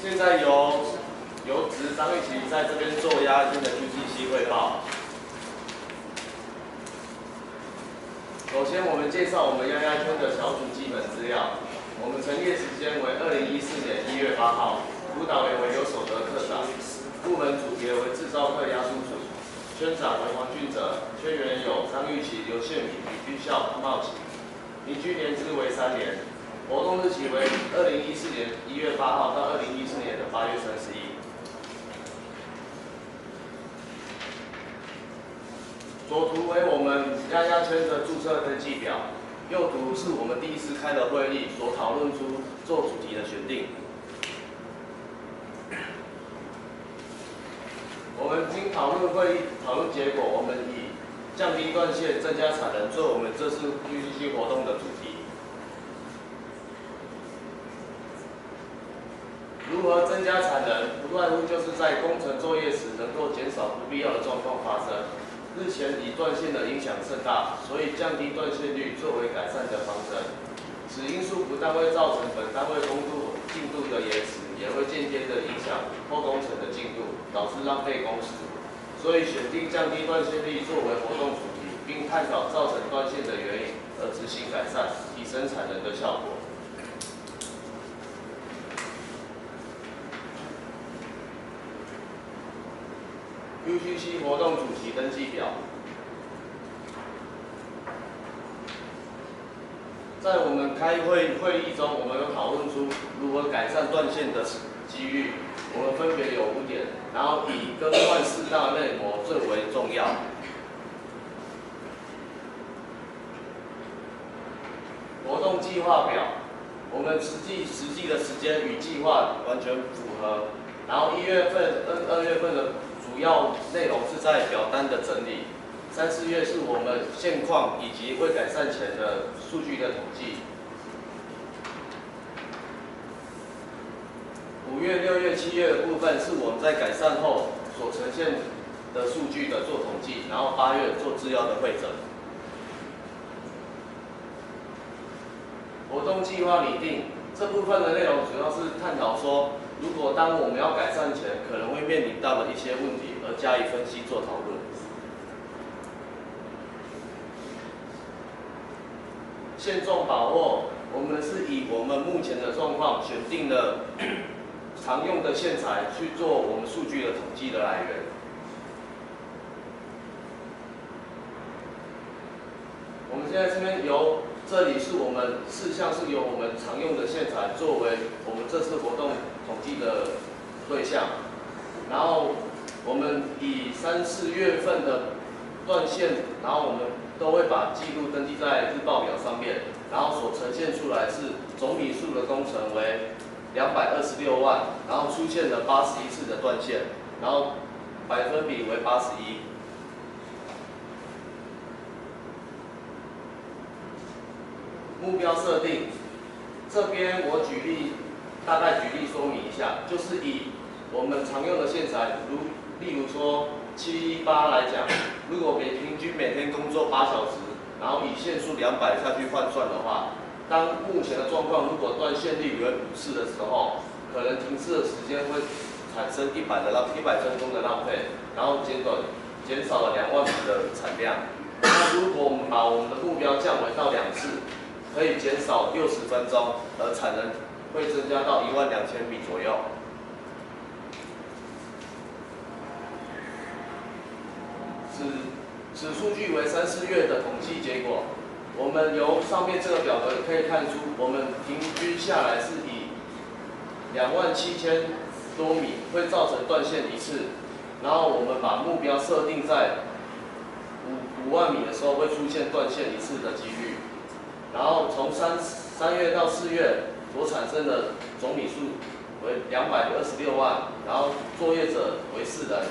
现在由执张玉琪在这边做押金的 QCC 汇报。首先，我们介绍我们押押圈的小组基本资料。我们成立时间为2014年1月8号，辅导员为刘守德科长，部门组别为制造课押输组，圈长为黄俊哲，圈员有张玉琪、刘宪敏、李居孝、茂奇，平均年资为3年。活动日期为2014年1月8号到2014年的8月31。左图为我们押押圈的注册登记表，右图是我们第一次开的会议所讨论出做主题的选定。我们经讨论结果，我们以降低断线、增加产能作为我们这次 QCC 活动的主题。如何增加产能？不外乎就是在工程作业时能够减少不必要的状况发生。日前以断线的影响甚大，所以降低断线率作为改善的方针。此因素不但会造成本单位工作进度的延迟，也会间接的影响后工程的进度，导致浪费工时。所以选定降低断线率作为活动主题，并探讨造成断线的原因，而执行改善，提升产能的效果。QCC 活动主题登记表，在我们开会议中，我们有讨论出如何改善断线的机遇。我们分别有5点，然后以更换4大内膜最为重要。活动计划表，我们实际的时间与计划完全符合。然后1月份、2月份的主要内容是在表单的整理，3、4月是我们现况以及未改善前的数据的统计，5月、6月、7月的部分是我们在改善后所呈现的数据的做统计，然后8月做资料的汇整。活动计划拟定这部分的内容主要是探讨说，如果当我们要改善前，可能会面临到的一些问题，而加以分析做讨论。现状把握，我们是以我们目前的状况选定了常用的线材去做我们数据的统计的来源。我们现在这边这里是我们4项是由我们常用的线材作为我们这次活动统计的对象，然后我们以3、4月份的断线，然后我们都会把记录登记在日报表上面，然后所呈现出来是总米数的工程为226万，然后出现了81次的断线，然后百分比为81%。目标设定，这边我大概举例说明一下，就是以我们常用的线材，例如说718来讲，如果平均每天工作8小时，然后以线数200下去换算的话，当目前的状况如果断线率为5次的时候，可能停滞的时间会产生100分钟的浪费，然后减少了2万米的产量。那如果我们把我们的目标降为到2次，可以减少60分钟，而产能会增加到12000米左右。此数据为3、4月的统计结果。我们由上面这个表格可以看出，我们平均下来是以27000多米会造成断线1次，然后我们把目标设定在5万米的时候会出现断线1次的几率。然后从3月到4月所产生的总米数为226万，然后作业者为4人，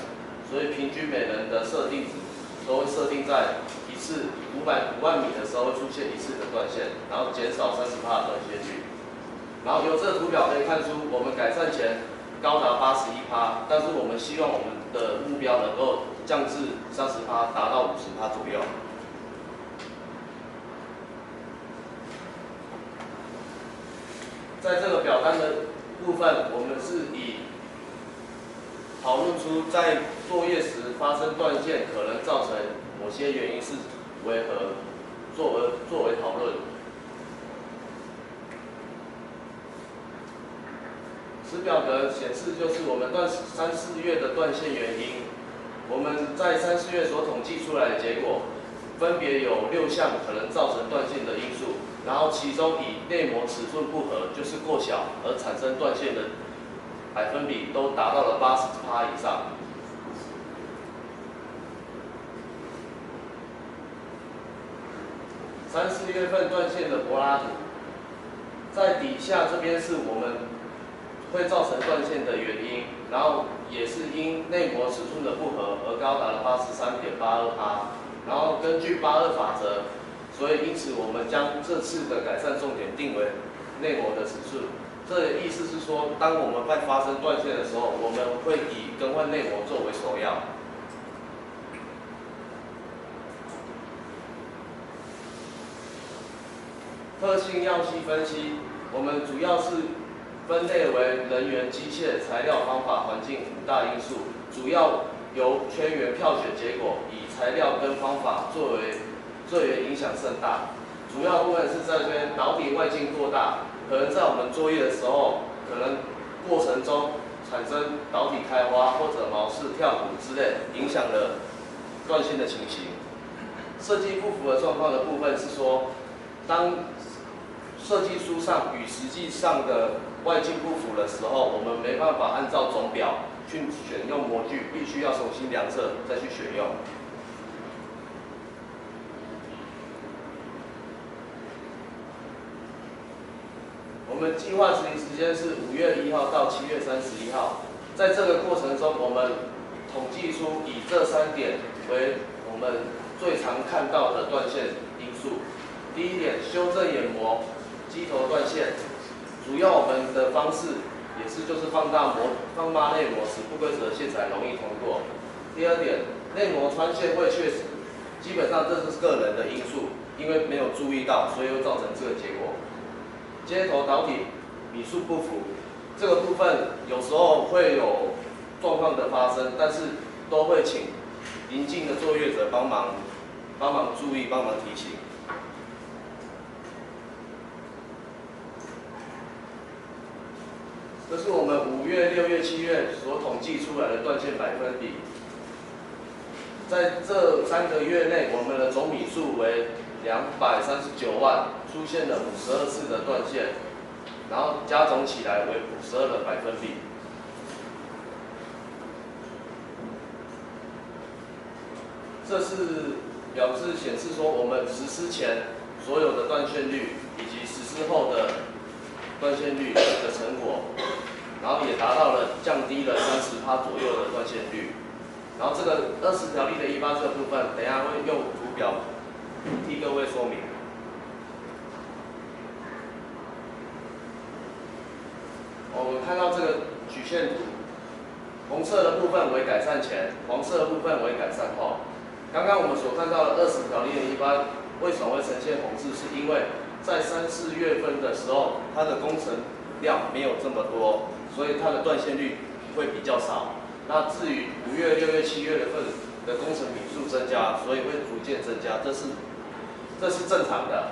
所以平均每人的设定值都会设定在1次5万米的时候会出现1次的断线，然后减少30%的断线率。然后由这个图表可以看出，我们改善前高达81%，但是我们希望我们的目标能够降至30%，达到50%左右。在这个表单的部分，我们是以讨论出在作业时发生断线可能造成某些原因是为何，作为讨论。此表格显示就是我们3、4月的断线原因。我们在3、4月所统计出来的结果，分别有6项可能造成断线的因素，然后其中以内膜尺寸不合，就是过小而产生断线的百分比都达到了80%以上。3、4月份断线的柏拉图，在底下这边是我们会造成断线的原因，然后也是因内膜尺寸的不合而高达了83.82%。然后根据82法则，所以因此我们将这次的改善重点定为内膜的尺寸。这意思是说，当我们在发生断线的时候，我们会以更换内膜作为首要。特性样系分析，我们主要是分类为人员、机械、材料、方法、环境5大因素，主要由圈员票选结果，以材料跟方法作为最为影响甚大。主要部分是在这边导体外径过大，可能在我们作业的时候，可能过程中产生导体开花或者毛式跳骨之类，影响了断线的情形。设计不符合状况的部分是说，当设计书上与实际上的外径不符的时候，我们没办法按照总表去选用模具，必须要重新量测再去选用。我们计划执行时间是5月1号到7月31号，在这个过程中，我们统计出以这3点为我们最常看到的断线因素。第一点，修正眼膜机头断线，主要我们的方式也是就是放大内膜，使不规则的线材容易通过。第二点，内膜穿线会确实，基本上这是个人的因素，因为没有注意到，所以会造成这个结果。接头导体米数不符，这个部分有时候会有状况的发生，但是都会请邻近的作业者帮忙注意，帮忙提醒。这是我们5月、6月、7月所统计出来的断线百分比。在这3个月内，我们的总米数为239万，出现了52次的断线，然后加总起来为52的百分比。这是表示显示说，我们实施前所有的断线率以及实施后的断线率的成果，然后也达到了降低了30%左右的断线率。然后这个20条例的183这个部分，等一下会用图表替各位说明。我们看到这个曲线图，红色的部分为改善前，黄色的部分为改善后。刚刚我们所看到的20条例的183为什么会呈现红字？是因为在3、4月份的时候，它的工程量没有这么多，所以它的断线率会比较少。那至于5月、6月、7月份的工程米数增加，所以会逐渐增加，这是正常的。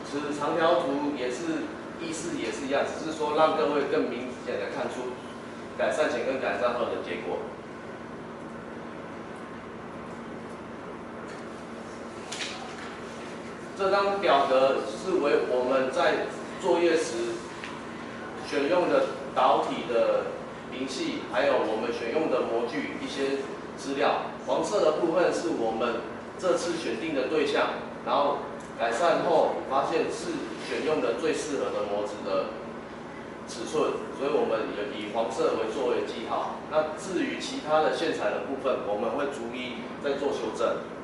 此长条图也是意思也是一样，只是说让各位更明显的看出改善前跟改善后的结果。这张表格是为我们在作业时选用的导体的明细，还有我们选用的模具一些资料。黄色的部分是我们这次选定的对象，然后改善后发现是选用的最适合的模子的尺寸，所以我们也以黄色作为记号。那至于其他的线材的部分，我们会逐一再做修正。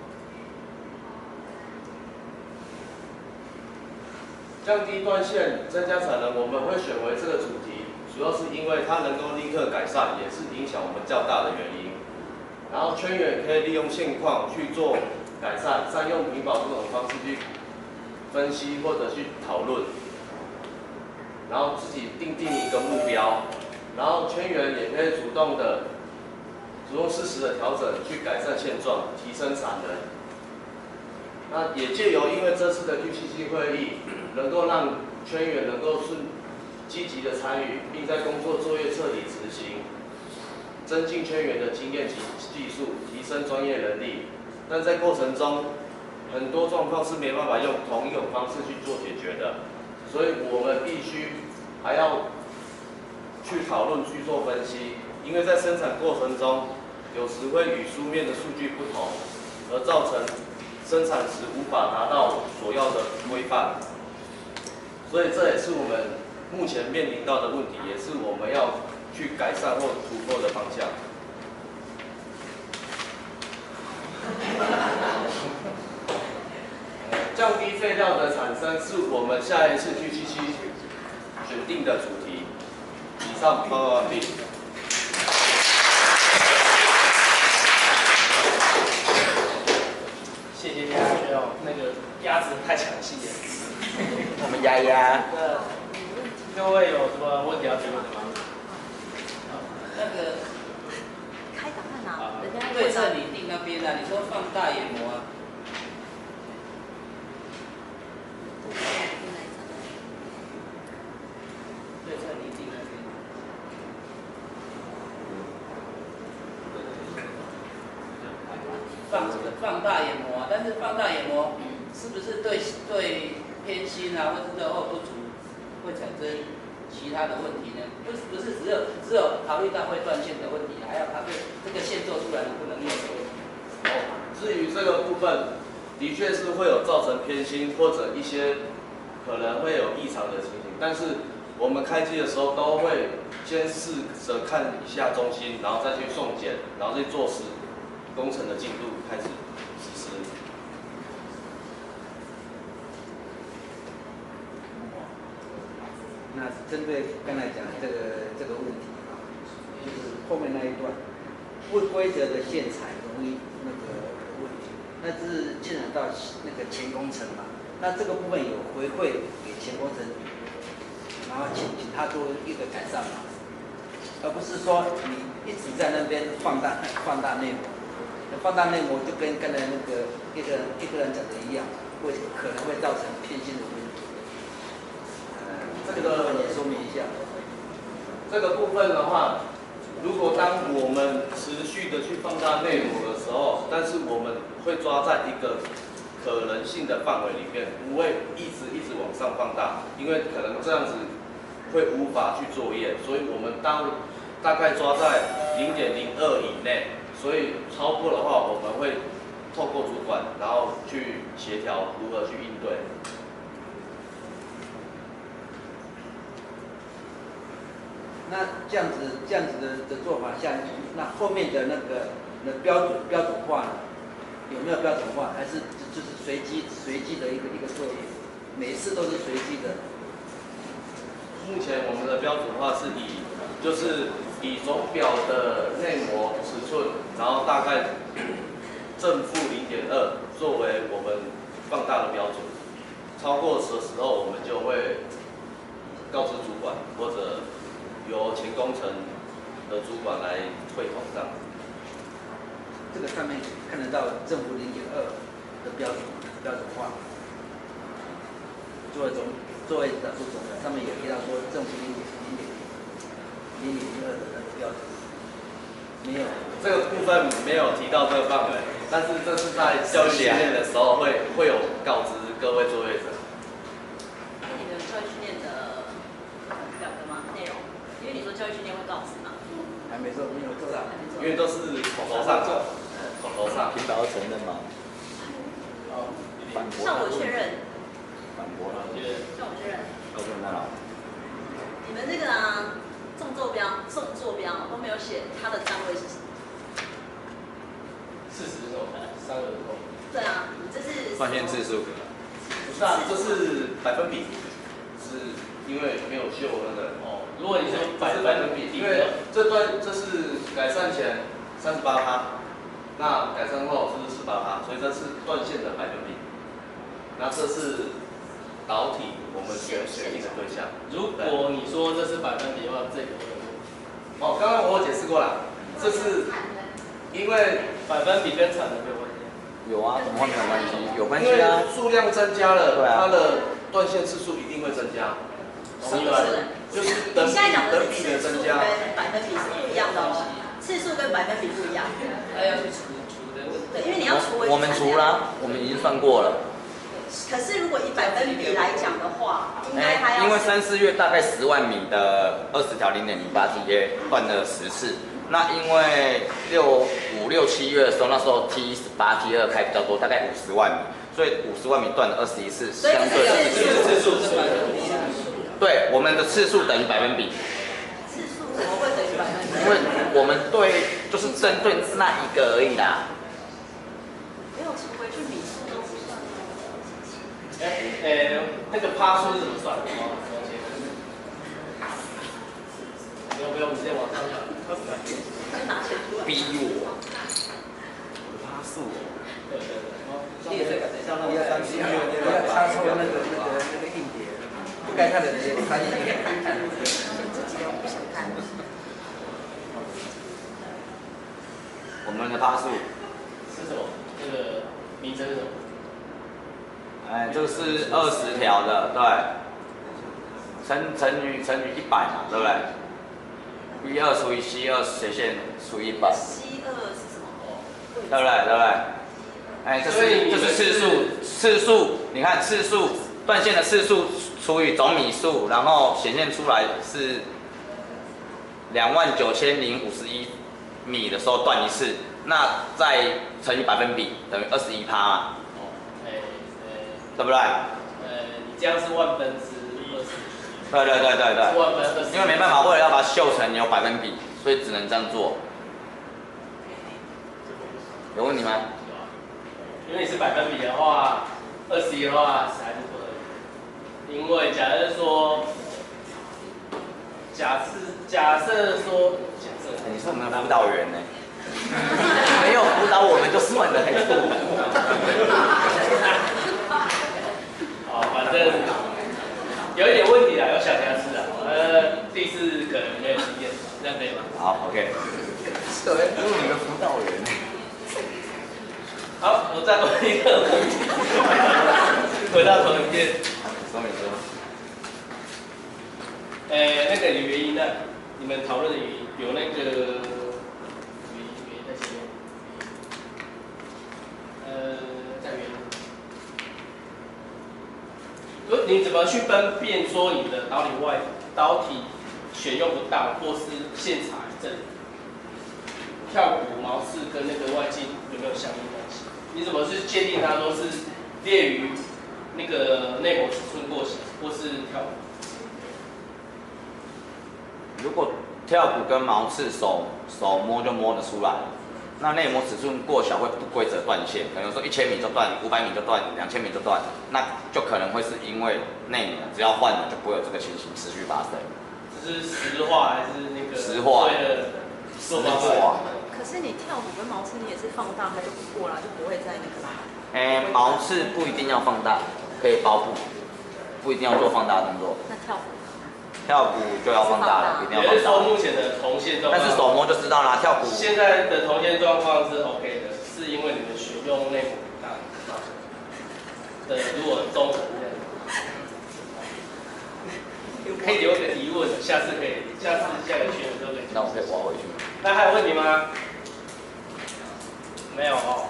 降低断线，增加产能，我们会选为这个主题，主要是因为它能够立刻改善，也是影响我们较大的原因。然后圈员可以利用现况去做改善，善用屏保这种方式去分析或者去讨论，然后自己定一个目标，然后圈员也可以主动适时的调整，去改善现状，提升产能。那也借由因为这次的 QCC 会议，能够让圈员能够积极的参与，并在工作作业彻底执行，增进圈员的经验及技术，提升专业能力。但在过程中，很多状况是没办法用同一种方式去做解决的，所以我们必须还要去讨论、去做分析，因为在生产过程中，有时会与书面的数据不同，而造成生产时无法达到所要的规范，所以这也是我们目前面临到的问题，也是我们要去改善或突破的方向。降低废料的产生是我们下一次 QCC 选定的主题。以上报告完毕。谢谢家学哦，那个鸭子太详细了。我们丫丫。各位有什么问题要提问的吗？那个开档案啊，人家对策拟定那边啊，你说放大研磨啊，对策拟定那边。放大研磨啊，但是放大研磨是不是对偏心啊，或是热后不足，会产生其他的问题呢？不是只有考虑到会断线的问题，还要考虑这个线做出来能不能用的问题。至于这个部分，的确是会有造成偏心或者一些可能会有异常的情形，但是我们开机的时候都会先试着看一下中心，然后再去送检，然后再做工程的进度开始实施。那针对刚才讲的这个问题啊，就是后面那一段不规则的线材容易那个问题，那是牵扯到那个前工程嘛。那这个部分有回馈给前工程，然后请他做一个改善嘛，而不是说你一直在那边放大内膜。放大内膜就跟刚才那个一个人讲的一样，可能会造成偏心的问题。这个也说明一下。这个部分的话，如果当我们持续的去放大内膜的时候，但是我们会抓在一个可能性的范围里面，不会一直往上放大，因为可能这样子会无法去作业，所以我们大概抓在0.02以内。所以超过的话，我们会透过主管，然后去协调如何去应对。那这样子的做法下，那后面的那个标准化呢？有没有标准化？还是就是随机的一个作业，每一次都是随机的？目前我们的标准化是以总表的内膜尺寸，然后大概正负0.2作为我们放大的标准。超过的时候，我们就会告知主管，或者由前工程的主管来会同这样。这个上面看得到正负0.2的标准化，作为的副总的上面也提到说正负0.02的那个标准，没有这个部分没有提到这个范围，但是这是在教育训练的时候会有告知各位作业者。你的教育训练的表格吗？内容？因为你说教育训练会告知嘛。还没做，没有做到，因为都是口头上的，口头上。领导要承认吗？反驳。向我确认。反驳了。向我确认。告诉那老。你们这个啊，纵坐标都没有写它的单位是什么40种，3个种。对啊，你这是换线次数。不是啊，这是百分比，是因为没有秀那个。哦，如果你是百分比，因为这是改善前38%，那改善后是48%，所以这是断线的百分比。那这是导体我们选定的对象。如果你说这是百分比的话，这个会有问题。哦，刚刚我有解释过了，这是因为百分比跟产能没有关系。有啊，怎么会没有关系？有关因为系啊。数量增加了，对啊它的断线次数一定会增加。不是，就是等你现在讲的等比是次数的增加。跟百分比是不一样的哦，次数跟百分比不一样。他要去除的问题。对，因为你要除为我们除了，我们已经算过了。可是如果以百分比来讲的话，应该还要因为3、4月大概10万米的20条0.08T 断了10次。那因为5、6、7月的时候，那时候 T18、T2开比较多，大概50万米，所以50万米断了21次，所以相对次数是百分比。对我们的次数等于百分比，次数怎么会等于百分比？因为我们对就是针对那一个而已啦。没有除回去米数都不算。那个趴数是怎么算的？不用，你直接往上看。就拿钱出来。逼我，趴数。对对对。列这个等一下不要担心，不要插错那个硬碟，不该看的直接插进去。自己又不想看。我们的趴数，是什么？这个名称是什么？这个是20条的，对，乘以100嘛，对不对？V2除以 C2斜线除以100， C2是什么？对不对？对不对？这是次数，你看次数断线的次数除以总米数，然后显现出来是29051米的时候断一次，那再乘以百分比等于21%嘛，对不对？你这样是1/20。对。1/20。因为没办法，为了要把它秀成有百分比，所以只能这样做。有问题吗？因为你是百分比的话，21的话还是不合理。因为假设说，你是我们的辅导员呢，没有辅导我们就算了，还错。好，反正有一点问题啦，有小瑕疵啦。第4可能没有经验，这样可以吗？好 ，OK。对，是我们的辅导员。好，我再问一个问题，回到投影片。说明说。那个原因呢？你们讨论的原因有那个原因在前面。在原因。你怎么去分辨说你的导体选用不当，或是线材这里跳骨毛刺跟那个外径有没有相应关系？你怎么去界定它说是列于那个内膜尺寸过小，或是跳骨？如果跳骨跟毛刺手摸就摸得出来，那内膜尺寸过小会不规则断线，可能有时候1000米就断，500米就断，2000米就断，那就可能会是因为内膜只要换了就不会有这个情形持续发生。这是实话还是那个？实话。实话。可是你跳骨跟毛刺，你也是放大，它就不过了，就不会在那个。毛刺不一定要放大，可以包布，不一定要做放大动作。那跳骨？跳骨就要放大了，一定要放大。也就是说目前的铜线状况，但是手摸就知道啦，跳骨。现在的铜线状况是 OK 的，是因为你们选用内膜大的，如果中层这样，可以留个疑问，下个圈的时候可以。那我可以挖回去。那还有问题吗？没有哦。